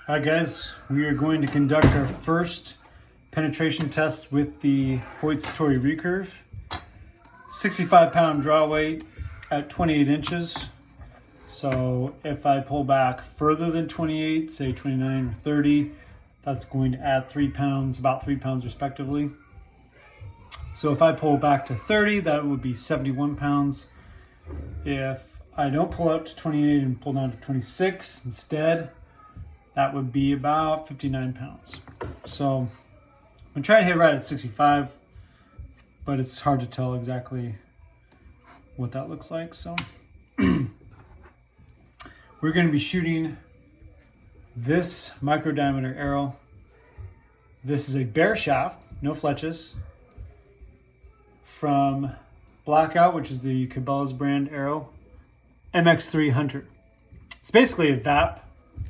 Hi guys, we are going to conduct our first penetration test with the Archery Recurve. 65-pound draw weight at 28 inches. So if I pull back further than 28, say 29 or 30, that's going to add 3 pounds, about 3 pounds respectively. So if I pull back to 30, that would be 71 pounds. If I don't pull up to 28 and pull down to 26 instead, that would be about 59 pounds. So I'm gonna try to hit right at 65, but it's hard to tell exactly what that looks like. So we're gonna be shooting this micro diameter arrow. This is a bare shaft, no fletches, from Blackout, which is the Cabela's brand arrow, MX3 Hunter. It's basically a VAP,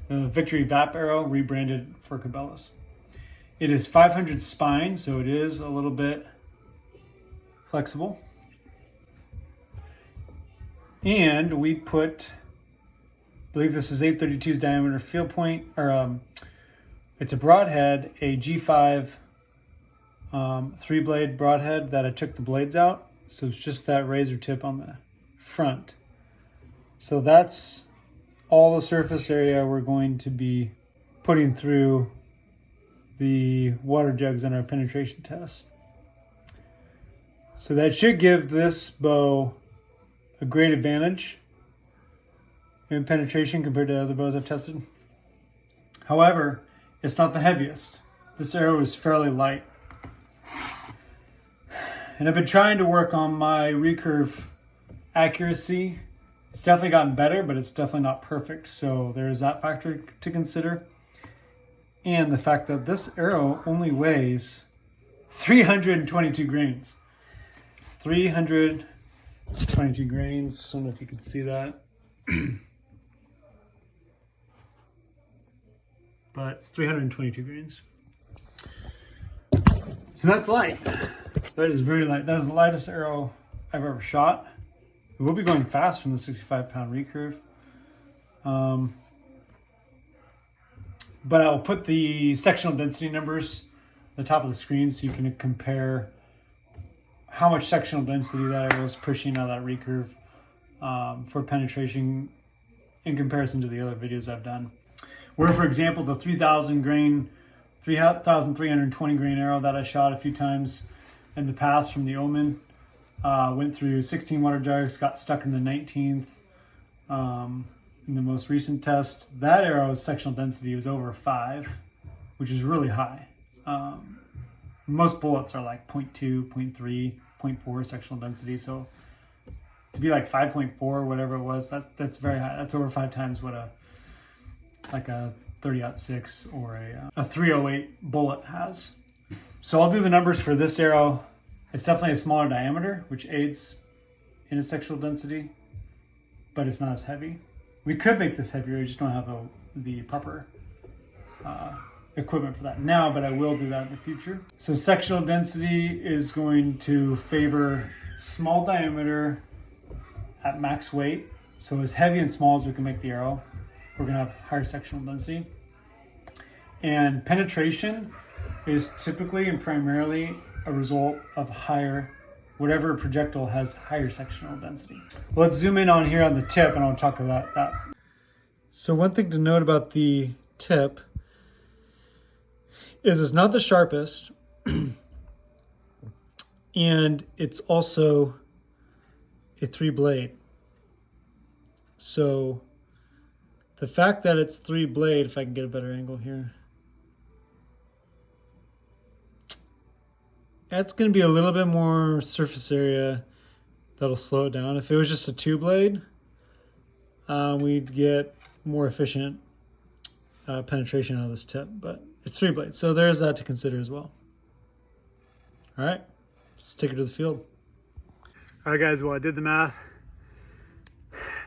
Victory VAP arrow rebranded for Cabela's. It is 500 spine, so it is a little bit flexible. And we put, I believe this is 832's diameter field point, or it's a broadhead, a G5 three-blade broadhead that I took the blades out. So it's just that razor tip on the front. So that's all the surface area we're going to be putting through the water jugs on our penetration test. So that should give this bow a great advantage in penetration compared to other bows I've tested. However, it's not the heaviest. This arrow is fairly light. And I've been trying to work on my recurve accuracy. It's definitely gotten better, but it's definitely not perfect. So there is that factor to consider. And the fact that this arrow only weighs 322 grains. 322 grains. I don't know if you can see that. But it's 322 grains. So that's light. That is very light. That is the lightest arrow I've ever shot. We'll be going fast from the 65-pound recurve. But I'll put the sectional density numbers at the top of the screen so you can compare how much sectional density that arrow is pushing out of that recurve for penetration in comparison to the other videos I've done. Where, for example, the 3,320 grain arrow that I shot a few times in the past from the Omen, went through 16 water jugs, got stuck in the 19th. In the most recent test, that arrow's sectional density was over 5, which is really high. Most bullets are like 0.2, 0.3, 0.4 sectional density. So to be like 5.4, whatever it was, that's very high. That's over 5 times what a 30-06 or a 308 bullet has. So I'll do the numbers for this arrow. It's definitely a smaller diameter, which aids in its sectional density, but it's not as heavy. We could make this heavier, we just don't have the proper equipment for that now, but I will do that in the future. So sectional density is going to favor small diameter at max weight. So as heavy and small as we can make the arrow, we're gonna have higher sectional density. And penetration is typically and primarily a result of higher, whatever projectile has higher sectional density. Well, let's zoom in on here on the tip and I'll talk about that. So one thing to note about the tip is it's not the sharpest and it's also a 3-blade. So the fact that it's 3-blade, if I can get a better angle here, that's going to be a little bit more surface area that'll slow it down. If it was just a 2-blade, we'd get more efficient penetration out of this tip, but it's 3-blade, so there's that to consider as well. All right, let's take it to the field. All right, guys, well, I did the math.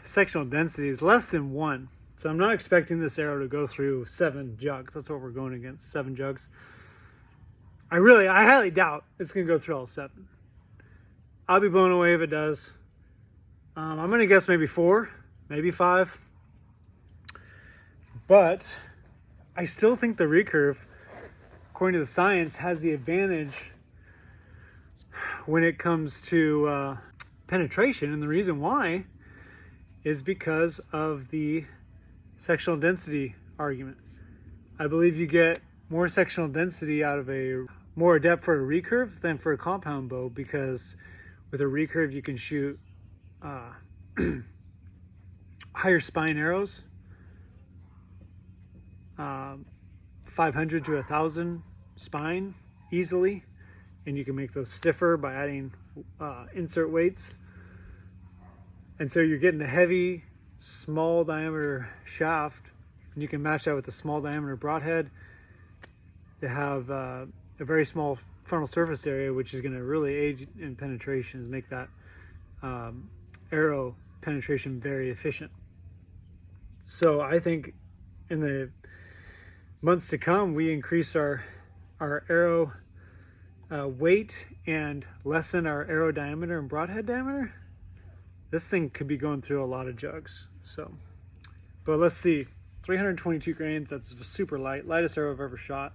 Sectional density is less than 1, so I'm not expecting this arrow to go through 7 jugs. That's what we're going against, 7 jugs. I highly doubt it's going to go through all 7. I'll be blown away if it does. I'm going to guess maybe 4, maybe 5. But I still think the Recurve, according to the science, has the advantage when it comes to penetration. And the reason why is because of the sectional density argument. I believe you get more sectional density out of more adept for a recurve than for a compound bow, because with a recurve you can shoot higher spine arrows, 500 to 1,000 spine easily, and you can make those stiffer by adding insert weights. And so you're getting a heavy, small diameter shaft, and you can match that with a small diameter broadhead to have a very small frontal surface area, which is going to really aid in penetration and make that arrow penetration very efficient. So I think in the months to come, we increase our arrow weight and lessen our arrow diameter and broadhead diameter. This thing could be going through a lot of jugs. So, but let's see, 322 grains. That's super light, lightest arrow I've ever shot.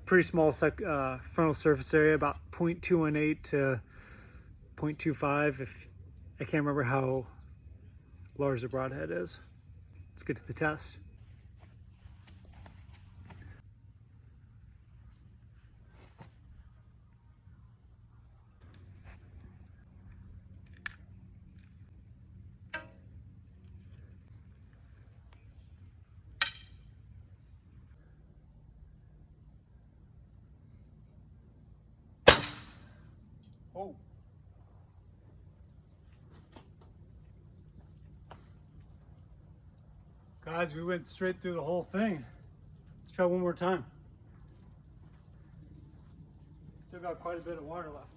Pretty small frontal surface area, about 0.218 to 0.25. If I can't remember how large the broadhead is. Let's get to the test. Oh. Guys, we went straight through the whole thing. Let's try one more time. Still got quite a bit of water left.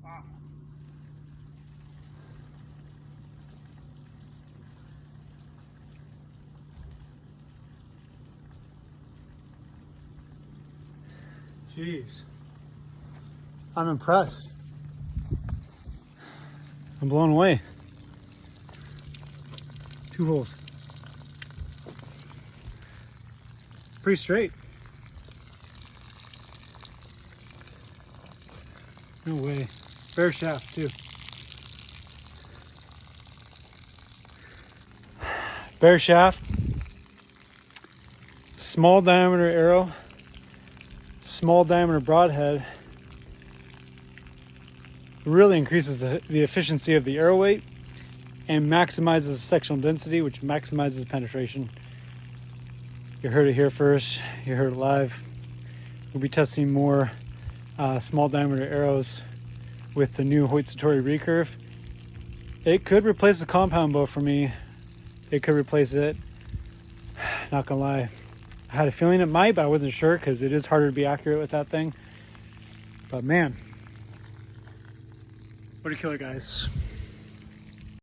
Wow. Jeez. I'm impressed. I'm blown away. 2 holes. Pretty straight. No way. Bare shaft too. Bare shaft. Small diameter arrow. Small diameter broadhead. Really increases the efficiency of the arrow weight and maximizes sectional density, which maximizes penetration. You heard it here first. You heard it live. We'll be testing more small diameter arrows with the new Hoyt Satori Recurve. It could replace the compound bow for me. It could replace it. Not gonna lie. I had a feeling it might, but I wasn't sure because it is harder to be accurate with that thing. But man, what a killer, guys.